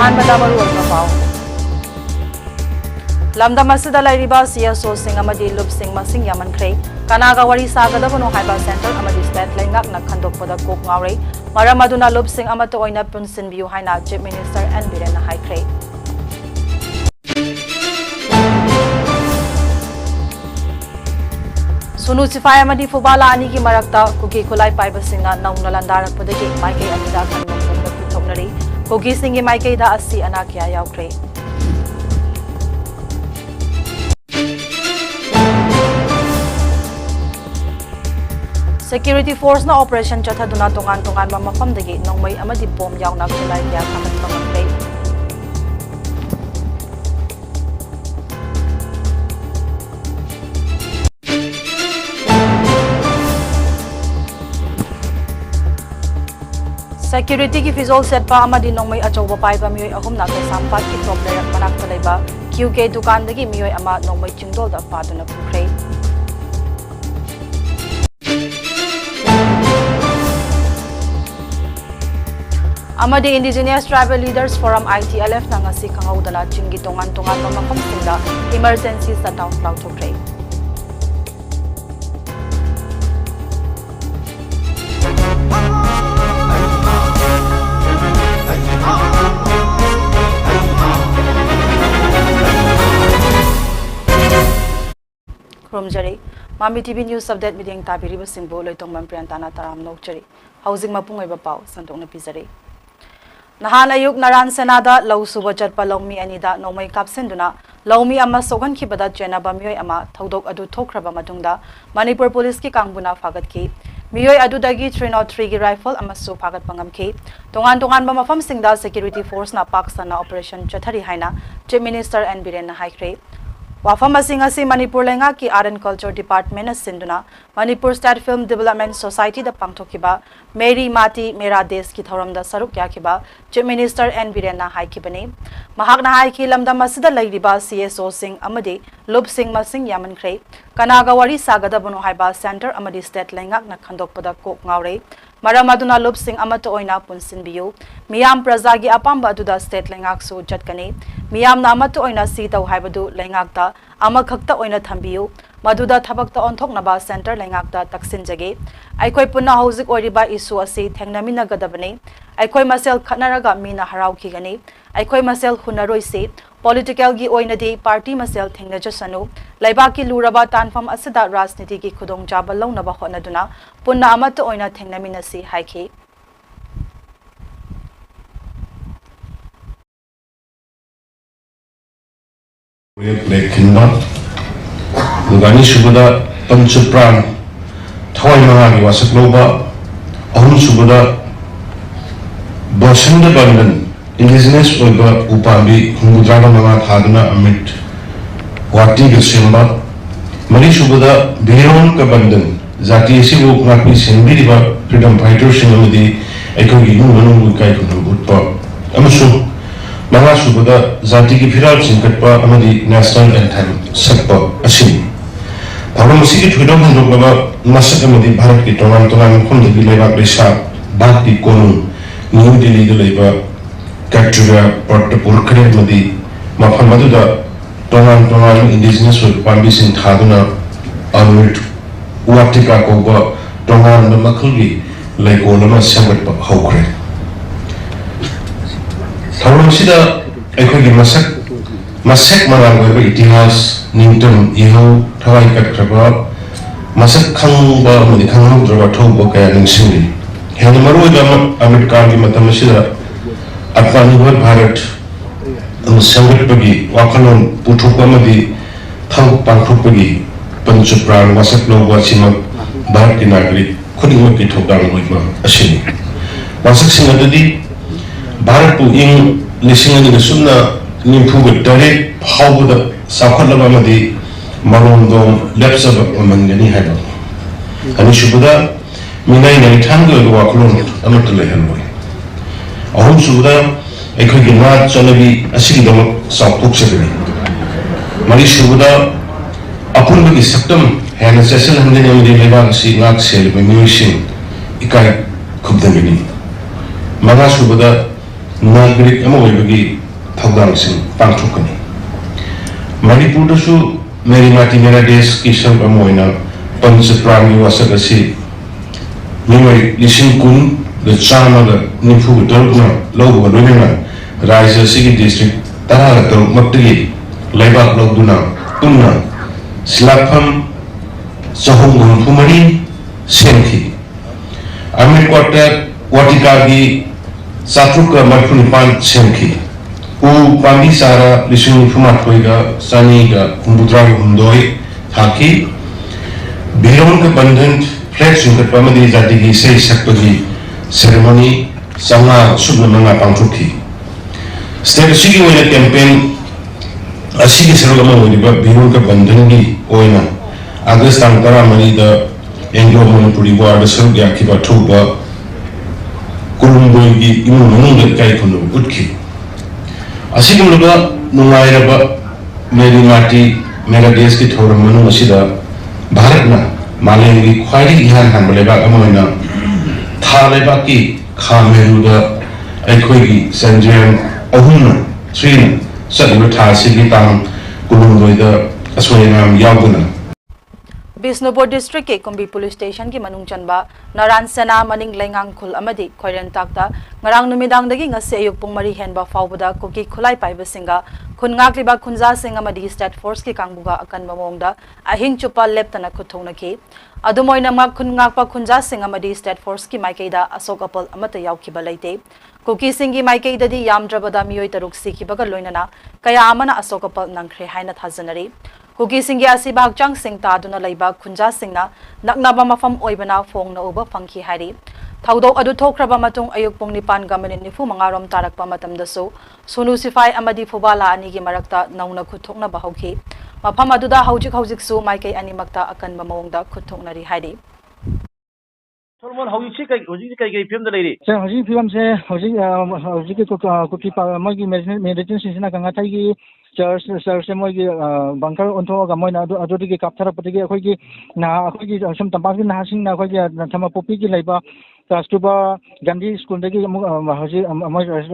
अहानबदा मरुअोइबा पाउ लमदम असदा लाइरिबा सीएसओ सिंह अमदी लुप सिंह मसिंग यामनख्रे कनागा वरी सागदबनो हाइबा सेंटर अमदी स्टेट लाइंगक न खंदोकपदा कोक ngawrei मरम अदुना लुप सिंह अमत ओइना पुनसिनबियु हाइना चीफ मिनिस्टर एन बीरेन हाइख्रे सुनु सिफाई अमदी फुबाला आनी की मरक्ता कुकी खुलाई पाइबसिंगना नौना लंदारकपदगी माइके अनिदा खनमंगम पुथोकनरी कुकी सिंगी माइकेदा अस्सी अना क्या याउख्रे Security force na operation chathaduna tongan ba mafamdagi nongmai amadi bom yauna khulai kya khaman pamangrei Security ki fizol set pa amadi nongmai achoba pai ba mioi ahum na ke sampat ki top lerak manak talaiba QK dukan dagi mioi ama nongmai chingdol da paduna phukrei Amadi Indigenous Tribal Leaders Forum ITLF na ngasi kangaudana chingi tongan mamafamsingda emergency shutdown lauthokre Kromjari Mami TV News Update miding tabiriba singbo loitongman PRIYANTA na taram nokchari housing mapungaiba pau santokna pizari Nahan ayuk naran senada lau suba chatpa lawmi anida nomai kapsenduna lawmi ama sogan ki bada chena ba mioi ama thodok adu thokraba matungda Manipur police ki kangbuna fagat ki mioi adu dagi 303 gi rifle ama su fagat pangam ki tongan ba mafam singda security force na Pakistan na operation chathari haina chief minister N Biren na haikre Wafam asing Manipur lenga ki Art and Culture Department na sinduna Manipur State Film Development Society da pangthokiba Meri Mati Mera Desh ki thoram da saruk yakiba Chief Minister N Biren na haikibani mahak na haiki lamdam asida lairiba CSO Singh amadi Lup Singh masing yamankhre kanaga wari sagada bono haiba center amadi state lengak na khandokpada kok ngawrei maram aduna Lup Singh amato oina punsinbiyu miyam prajagi apamba aduda state lengak su jatkani miyam na amato oina si tau haibadu lengak da ama khakta oina thambiyu maduda thabakta onthoknaba center lengakta taksinjage aikoi punna hauzik oriba issue asi thengnamina gadabani aikoi masel khanaraga mina haraukigani aikoi masel hunaroisi political gi oinadi party masel thengnajasanu laibaki luraba tanfam asida rajniti gi khudong jaba launaba honaduna punna amata oina thengnamina si haiki Lugani Subuda Pansupran Toy Mahagi was a global Ahum Subuda Bosanda Bandan Indigenous Uba Upambi Hungudraga Manga Haduna Amit Wati Gasimba Mari Subuda Biron Kabandan Zati Sibu Napi Simbiriba Freedom Fighters Sinamadi Ekogi Munu Kai Utpa Amasu Manga Subuda Zati ki Firal Sinkatpa Amadi National Anthem Sakpa Asim Pharmacy ki freedom hundogaba masak amadi Bharat ki tongan khomdagi lebak resa bhakti konu New Delhi de leba Katra Portapur khare amadi mafam aduda tongan indigenous pambi sin thaduna amrit watika ko ba tongan makhalgi lekolama samatpa hokre Pharmacy da ekhogi masak marang oiba itihas nington iho thawai katraba masak khangba mudi khangudra thoba kaya ningsingri hena maruida America gi matam sida Atmanirbhar Bharat sangatpagi wakalon puthokpa madi thang pangthokpagi panchupran masak loba sima Bharat ki nagrik khudingma ki thokdang oiba asini masak singadadi Bharat pu ing lisingani ga sumna nimpuga direct hauda sakhalaba madi marondo lepsaba amangani haiba ani shubuda minai nai thanglo wa kulon amatule helboy ahum shubuda ekhogi na chalabi asigi dam saupuk sebeni mari shubuda apungi saktam hena sesel handene amdi leba si ngak sel be music ikai khubdamini maga shubuda नागरिक अमा ओइबगी थौदांसिंग पांथोकनी मणिपुर दसु मेरी माटी मेरा देश की सब अमा ओइना पंचप्राणी वासक असि मियोय लिसिंग कुन द चामागा निफु दरगना लौबगा लोइना राज्य सिगी डिस्ट्रिक्ट तरागा तरुक मक्तगी लेबाक लौदुना पुन्ना स्लाफम चहुम गुनफुमरी सेंखी आर्मी क्वार्टर वाटिका की सातुका मरफुनिपान सेंखी उ पानी सारा लिसिंग फुमाथोइगा सानीगा हुंबुद्राग हुंदोई थाकी बिरोन का बंधन फ्लैग सुंकट पमदी जाति की से सकपगी सेरेमनी संगा सुबह मंगा पांचुकी स्टेट सिगी ओइना कैंपेन असिगी सरुगमा ओइबा बिरोन का बंधन की ओइना अगस्त तांग तरा मनीदा एंग्लो मणिपुरी वार्ड सरुग याखिबा थुबा कुरुंबोई की इमु मनुंग kai खुनु उठकी असिगुलबा नुंगाइरबा मेरी माटी मेरा देश की थौरम मनुंग असिदा भारतना मालेम की ख्वाइरी इहान हान लेबाक अमोइना था लेबाक की खामेरुदा अखोइगी संजयन अहुना थ्रीना सदिबा था सिगी तांग कुरुंबोइदा असोयनाम यावगुना बिष्णुपुर डिस्ट्रिक्ट के कुंभी पुलिस स्टेशन की मनुंग चनबा नारायण सेना मनिंग लेंगांग खुल अमदी खोइरन ताकता ngarang numidangnagi ngasi ayuk pung mari henba fawbada kuki khulai paiba singa khunngak liba khunja singa amadi state force ki kangbuga akan mamongda ahing chupa leptana khuthongna ki adumoina ma khunngak pa khunja singa amadi state force ki maikeida asok apal amata yaukhiba leite kuki singi maikeida di yamdrabada miyoi taruk sikhibaga loinana kaya amana asok apal nangkhre haina thajanari Kuki singi asiba hakchang sing taduna laiba khunja singna naknaba mafam oibana phongna uba phangki hari thaudok adu thokraba matung ayuk pung nipan ga minute nifu mangarom tarakpa matamdasu sonu sifai amadi phubala ani gi marakta nauna khuthokna bahauki mafam aduda haujik su maikai ani makta akan mamongda khuthoknari hari Solomon hauji kai film da leiri se hauji film se hauji ki kuki pa magi medicine sina kanga thai gi church se mogi bunker onto ga moina adu ki kapthara pati gi akhoi gi na akhoi gi sam tampak gi na sing na akhoi gi thama popi gi laiba Kastuba Gandhi school dagi hauji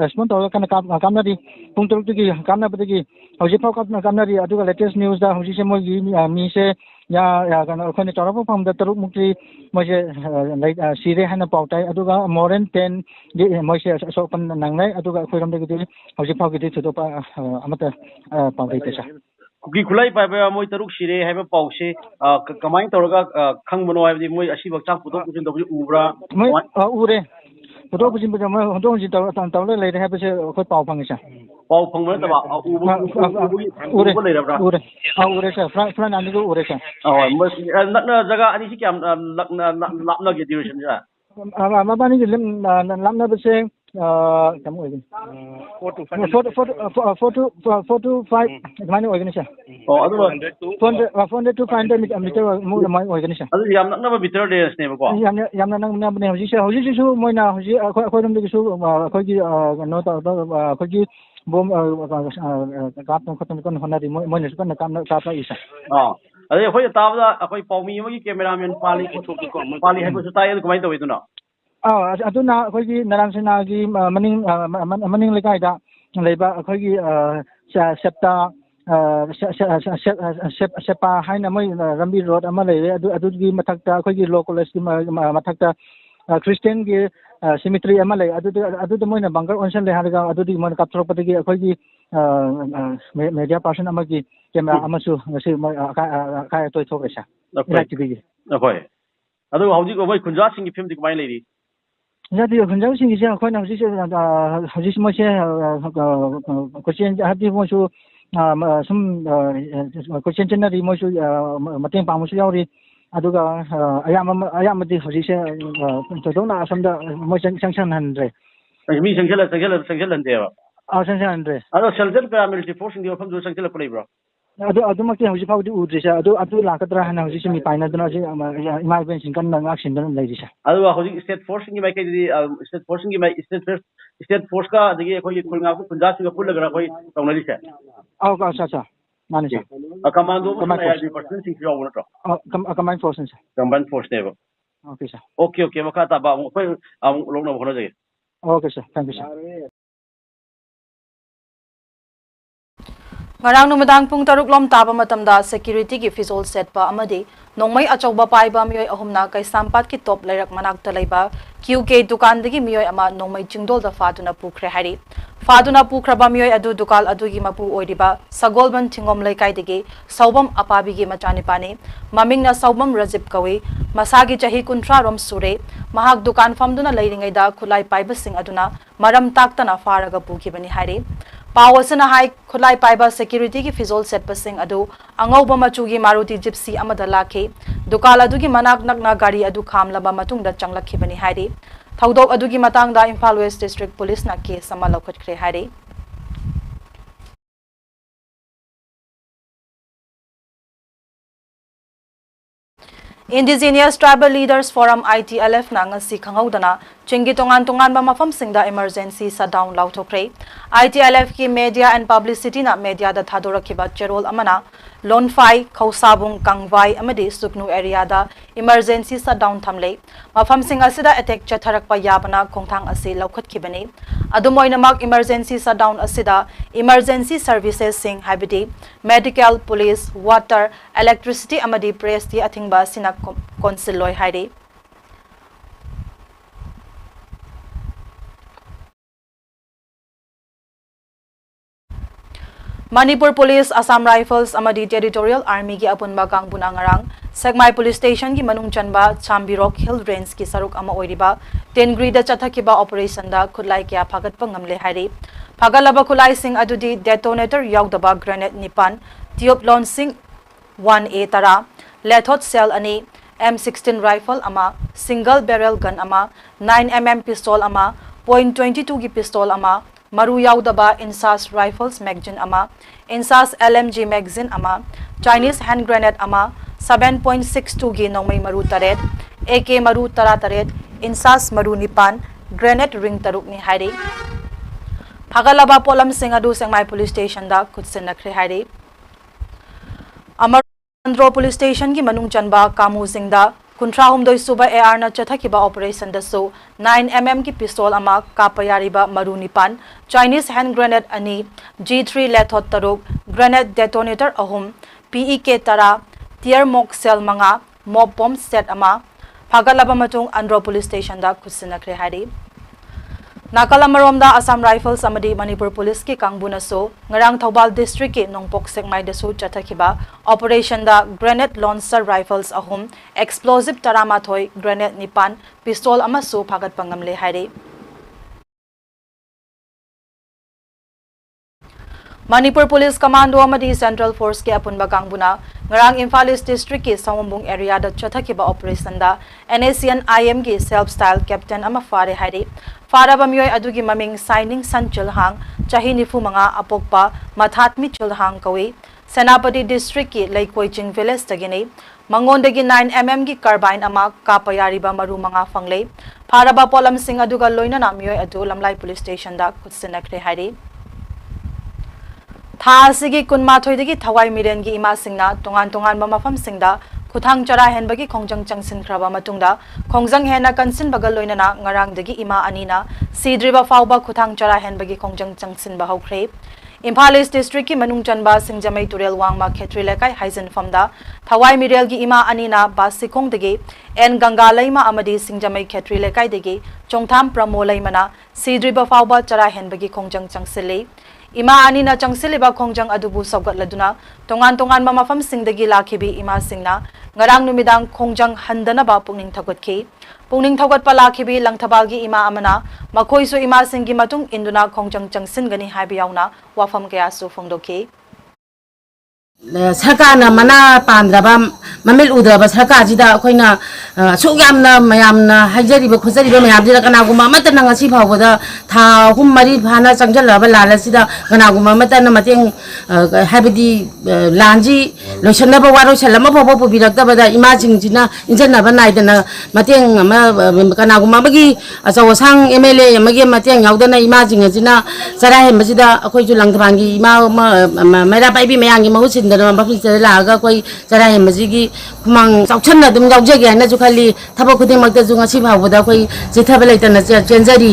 respond to kana kamna di pung turuk gi kamna pati gi hauji pau kamna di adu latest news da hauji se mogi mi se ya kana khone tarapo pam da turuk mukti moje sire hana pautai aduga more than 10 moise so pan nangnai aduga khoiram dagi hauji pau gi thudo pa amata pautai ta kuki khulai pa ba moi taruk sire haiba pause kamai toraga khangbono haibdi moi asibak chak putok pusin dobji ubra moi ure putok pusin ba moi hondo ji taw le le haibse khoi pau phangisa pau phangma ta ba ubu le rabra ure sa fran ani go ure sa moi nakna jaga ani si kyam lapna ge duration ja ma bani ge lamna bse kamu lagi 4 to 5 mana organisasi oh adu 400 to 500 meter mu mai organisasi adu yam nakna meter days ne ba ko yam na ne hoji su moina hoji khoi ram de su khoi gi no ta khoi gi bom kap khatam kon honari moina su kan kam ka pa isa adu khoi ta ba khoi paumi ma gi cameraman pali ko thok ko pali hai ko su tai adu kamai to iduna aduna akhoi naran sena gi maning lekai da leiba akhoi septa sepa haina moi rambi road ama leire adu gi mathakta akhoi gi law college gi mathakta christian gi cemetery ama lei adu moina bangar onsen le haraga adu di mon kapthro pati gi akhoi gi media person ama gi camera ama su ngasi ka toy thokesa right gi akhoi adu hauji ko moi khunja sing gi film dik mai leiri jadi khunjang sing gi akhoi na hauji mo se question hadi mo su sum question chen na ri mo su mateng pang mo su yauri aduga ayam di hauji se todona asam da mo sanction handre mi sanction de ba sanction handre ado selzel paramilitary force ngi ofam do sanction play bro adu makti hauji phawdi udrisa adu lakatra hana hauji simi paina duna ji ima ben sing kan ngak sin dan leirisa adu hauji state force ngi mai kai di state force ngi mai state force ka dagi khoi khulnga ku punjab si pul lagra khoi tongnali se au ka sa mani sa commando ma ya di person sing jo wona to command force sa command force ne ba okay makata ba khoi long na hono jai okay sir thank you sir Ngarang numadang pung taruk lom taba matamda security ki fizol setpa amadi nongmai achauba paiba mioi ahumna kai sampat ki top lairak manakta laiba QK dukan dagi mioi ama nongmai chingdol da fatuna pukre hari fatuna pukraba mioi adu dukal adu gi mapu oiriba sagolban thingom laikai dagi saubam apabi gi machani pane mamingna saubam rajib kawi masagi chahi kuntra rom sure mahak dukan famduna lairingai da khulai paiba sing aduna maram taktana faraga puki bani hari Pawasana hai khulai paiba security ki fizol set pasing adu angauba machugi maruti gypsy amada lakhe dukal adu gi manak nakna gari adu khamlaba matungda changlakhi bani hairi thaudok adu gi matangda Imphal West District Police na case sama lokhatkre hairi Indigenous Tribal Leaders Forum ITLF na ngasi khanghaudana chingi tongan ba mafam singda emergency shutdown lauthokre ITLF ki media and publicity na media da thadorakhiba cherol amana Lonfai Khausabung Kangwai amadi Suknu area da emergency shutdown thamle mafam sing asida attack chatharakpa yabana khongthang ase laukhatkibani adumoinamak emergency shutdown asida emergency services sing habidi medical police water electricity amadi press ti athingba sina council loi hairi Manipur Police, Assam Rifles, amadi Territorial Army ki apunba kangbuna ngarang Segmai Police Station ki manung chanba Chambirok Hill Range ki saruk ama oiriba Tengri da chathakiba operation da khulai kya phagat pangamle hari phagalaba khulai sing adudi detonator yaudaba grenade nipan tiop launching 1A tara lethot cell ani M16 rifle ama single barrel gun ama 9mm pistol ama .22 ki pistol ama Maru yaudaba Insas Rifles magazine ama Insas LMG magazine ama Chinese hand grenade ama 7.62 gi nongmai maru taret AK maru tara taret Insas maru nipan grenade ring taruk ni hairi phagalaba polam singadu Sengmai Police Station da khutsen nakhre hairi Amar Andro Police Station ki manung chanba Kamu Singda Kuntra Humdoi Suba AR na chathakiba operation da so 9mm ki pistol ama kapayariba maru nipan Chinese hand grenade ani G3 lethot taruk grenade detonator ahum PEK tara tier mock cell manga mob bomb set ama phagalaba matung Andro Police Station da khutsinakre hari Nakalamaromda Assam Rifles amadi Manipur Police ki kangbuna so ngarang Thobal District ki Nongpok Segmai da so chathakiba operation da grenade launcher rifles ahum explosive tarama thoi grenade nipan pistol ama so phagat pangamle hairi Manipur Police Commando amadi Central Force ke apunba kangbuna ngarang Imphal East District ki Sawambung area da chathakiba operation da NACN IM ki self style captain ama fare hairi faraba mioi adugi maming signing san chulhang chahi nifu manga apokpa mathatmi chulhang kawi Senapati District ki Laikoiching village tagini mangondagi 9mm ki carbine ama kapayariba maru manga fangle faraba polam sing aduga loina na mioi adu Lamlai Police Station da khutsinakre hairi Thasigi kunmathoi dagi thawai miren gi ima singna tongan mafam singda Kuthang chara hen bagi khongjang changsin khraba matungda khongjang hena kansin bagal loina na ngarang dagi ima anina sidriba fauba kuthang chara hen bagi khongjang changsin ba hokre Imphal East District ki manung chanba singjamai turel wangma khetri lekai haizen famda thawai mirel gi ima anina basikong dagi en ganga laima amadi singjamai khetri lekai dagi chongtham pramo laimana sidriba fauba chara hen bagi khongjang changsile Ima anina changsiliba khongjang adubu saugatladuna tongan mafam singdagi lakhibi ima singna ngarang numidang khongjang handana ba pungning thagotki pungning thagot pa lakhibi langthabalgi ima amana makhoisu ima singgi matung induna khongjang changsin gani haibiyauna wafam kaya su phongdoki Sarkarna mana pandraba mamil udraba sarkarjida akoina sugyamna mayamna hajariba khojariba mayamjida kanaguma matana ngasi phawada tha hum mari phana changjala lalasida kanaguma matana mateng habidi lanji loishanaba waro chalama phawa pubiraktabada imajingjina injanaba naidana mateng kanaguma magi asawasang MLA yamagi mateng yaudana imajingjina sara hembasida akoiju langthabangi ima mera paibi mayangi mahusin ꯊꯤꯡꯗꯅ ꯃꯐꯝꯁꯤꯗ ꯂꯥꯛꯑꯒ ꯑꯩꯈꯣꯏ ꯆꯔꯥ ꯍꯦꯟꯕꯁꯤꯒꯤ ꯈꯨꯃꯥꯡ ꯆꯥꯎꯁꯟꯅ ꯑꯗꯨꯝ ꯌꯥꯎꯖꯒꯦ ꯍꯥꯏꯅꯁꯨ ꯈꯜꯂꯤ ꯊꯕꯛ ꯈꯨꯗꯤꯡꯃꯛꯇꯁꯨ ꯉꯁꯤ ꯐꯥꯎꯕꯗ ꯑꯩꯈꯣꯏ ꯆꯤꯊꯕ ꯂꯩꯇꯅ ꯆꯦꯟꯖꯔꯤ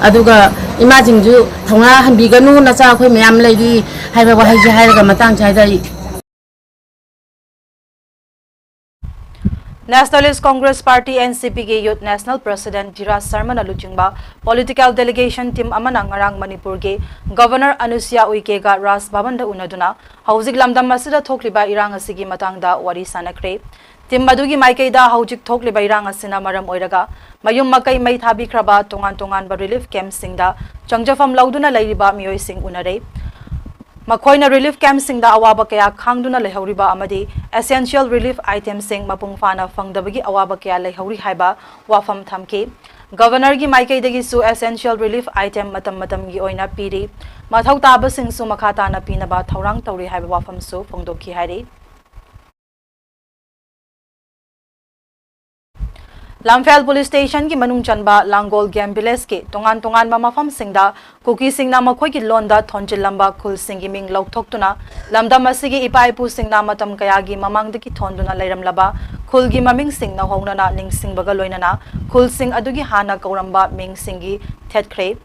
ꯑꯗꯨꯒ ꯏꯃꯥꯁꯤꯡꯁꯨ ꯊꯧꯅꯥ ꯍꯟꯕꯤꯒꯅꯨ ꯅꯆꯥ ꯑꯩꯈꯣꯏ ꯃꯌꯥꯝ ꯂꯩꯔꯤ ꯍꯥꯏꯕ ꯋꯥꯍꯩꯁꯦ ꯍꯥꯏꯔꯒ ꯃꯇꯥꯡ ꯆꯥꯗꯔꯤ Nationalist Congress Party NCP के Youth National President Jiraj Sharma na luchingba political delegation team amana ngarang Manipur के Governor Anusia Uike ga Raj Bhavan da unaduna hauzik lamdam masida thokliba irang asigi matangda wari sanakre team madugi maikeida haujik thokliba irang asina maram oiraga mayum makai mai thabi kraba tongan ba relief camp singda changjafam lauduna lairiba mioi sing unare Makoina relief camp singda awaba kaya khangduna lehoriba amadi essential relief item sing mapung fana fangdabagi awaba kaya lehori haiba wafam thamki governor gi maikei dagi su essential relief item matam gi oina piri mathau taba sing su makhata na pinaba thaurang tauri haiba wafam su phongdokhi hairi Lamphel Police Station ki manung chanba Langol Gambiles ke tongan ma mafam singda kuki singna makhoi ki londa thonjil lamba khul singi ming lokthok lamda masigi ipai pu singna matam kaya gi mamangda ki thonduna leiram laba khul gi maming singna hongna na ning sing baga loinana khul sing adugi hana kauramba ming singi thethkre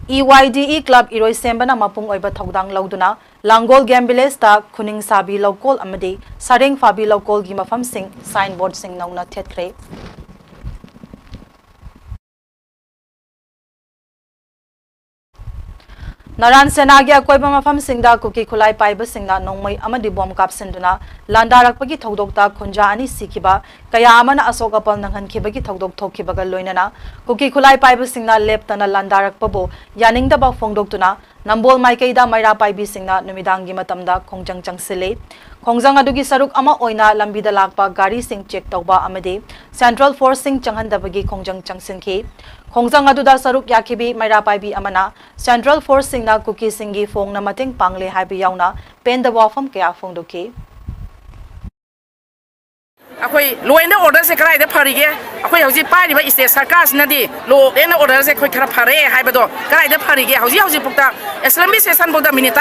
EYDE Club Iroi Sembana mapung oiba thodang lauduna Langol Gambiles ta khuning sabi lokol amadi sareng fabi lokol gi mafam sing signboard sing nauna thethkre Naran Senagi akoiba mafam singda kuki khulai paiba singna nongmai amadi bom kapsenduna landarakpagi thodokta khunja ani sikiba kaya amana asokapal nanghankibagi thodok thokkibaga loinana kuki khulai paiba singna leptana landarakpabo yaningda ba phongdoktuna nambol maikeida maira paibi singna numidangi matamda khongjang changsile khongjang adugi saruk ama oina lambida lakpa gari sing check tawba amade central force sing changhandabagi khongjang changsinki Khongjang aduda saruk yakibi maira paibi amana Central Force singna kuki singi fong na mating pangle haibi yauna penda wafam kaya phongdoki akoi law and order se krai de pharige akoi hauji pai riba state sarkar sinadi law and order se khoi khara phare haibado krai de pharige hauji pukta islamic session boda minute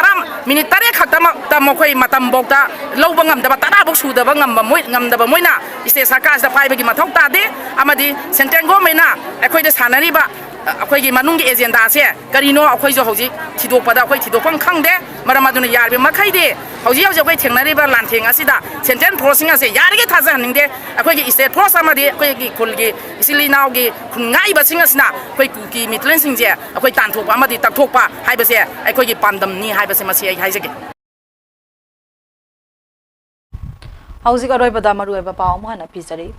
tare khatama tam khoi matam bokta lobba ngam da tara bok su da ngam da moina state sarkar da pai bagi mathok ta de amadi central government na akoi de sanari ba akoi gi manung gi agenda se karino akoi jo hauji thidok pada akoi thidokpang khangde maramaduna yarbe makhai de hauji akoi thengnari ba lantheng asida central forcing ase yarige thaja ningde akoi gi state force amadi akoi gi khulgi isilinaw gi khungai ba singasna akoi kuki mitlen singje akoi tanthok amadi takthokpa haibase akoi gi pandam ni haibase masi ai haijege Hauzik aroi bada maru eba paw mo hana pizari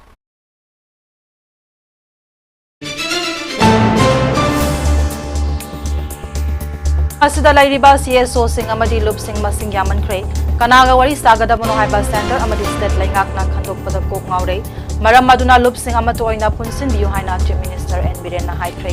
Asida lairiba CSO sing amadi lup sing masing yaman kre kanaga wari sagada bono haiba center amadi state laingak na khandok pada kok ngaure maram maduna lup sing amato oina punsin biu haina chief minister N Biren na hai kre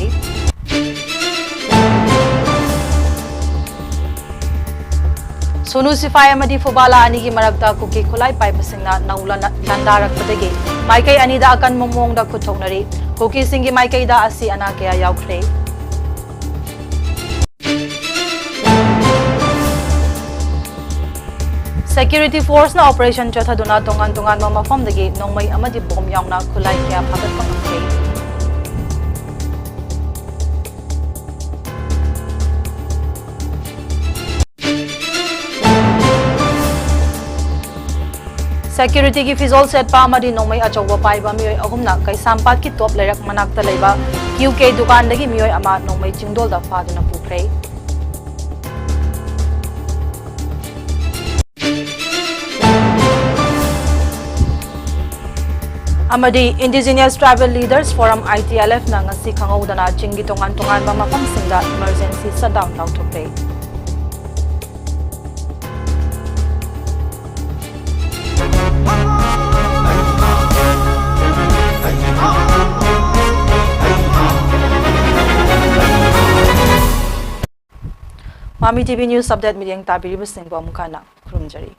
Sonu Sifai amadi fubala ani gi marakta kuki khulai pai basingna naula landarak padege maikai ani da akan momong da khuthonari kuki singi maikai da asi ana kya yaukre Security Force na operation chathaduna tongan ma mafam dagi nongmai amadi bom yauna khulai kya phagat pangakre Security ki fizol set pa amadi nongmai achowa paiba mioi ahumna kai sampat ki top lerak manakta leiba QK dukan dagi mioi ama nongmai chingdol da faduna pukre Amadi Indigenous Tribal Leaders Forum ITLF na ngasi khangaudana chingi tongan ba mafam singda emergency shutdown lauthokre MAMI TV News Update Media tabiri bisingbo amukana kurumjari